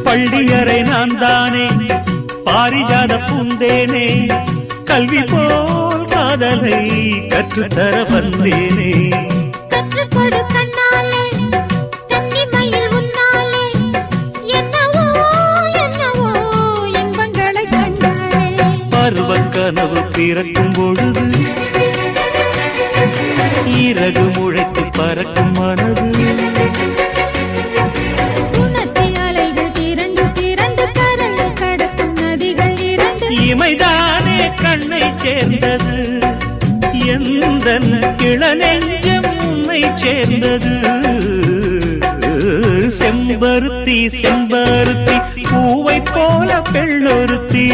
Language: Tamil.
பள்ளியறை நான் தானே பாரிஜாத பூந்தேனே கல்வி போல் காதலை கற்றுத்தர வந்தேனே கற்றுக்கொடு கண்ணாலே கன்னிமயில் உன்னாலே என்னவோ என்னவோ இன்பங்களை கண்டாலே பருவக் கனவு பிறக்கும் பொழுது இறகு முளைத்து பறக்கும் மனது இமைதானே கண்ணை சேர்ந்தது எந்தன் இளநெஞ்சம் உன்னை சேர்ந்தது செம்பருத்தி செம்பருத்தி பூவை போல பெண்ணொருத்தி